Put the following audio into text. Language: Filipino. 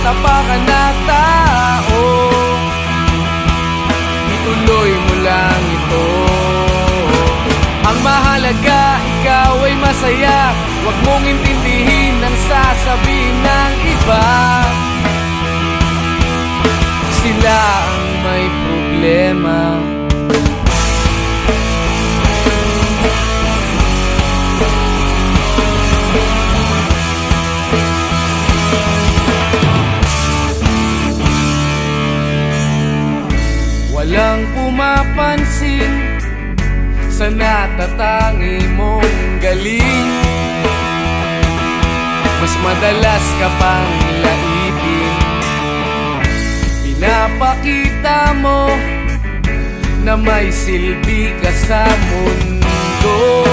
tapakan na tao. Ituloy mo lang ito. Ang mahalaga, ikaw ay masaya. Huwag mong intindihin ang sasabihin ng iba. Sila ang may problema. Walang pumapansin sa natatangi mong galing. Mas madalas ka pang laipin. Pinapakita mo na may silbi ka sa mundo.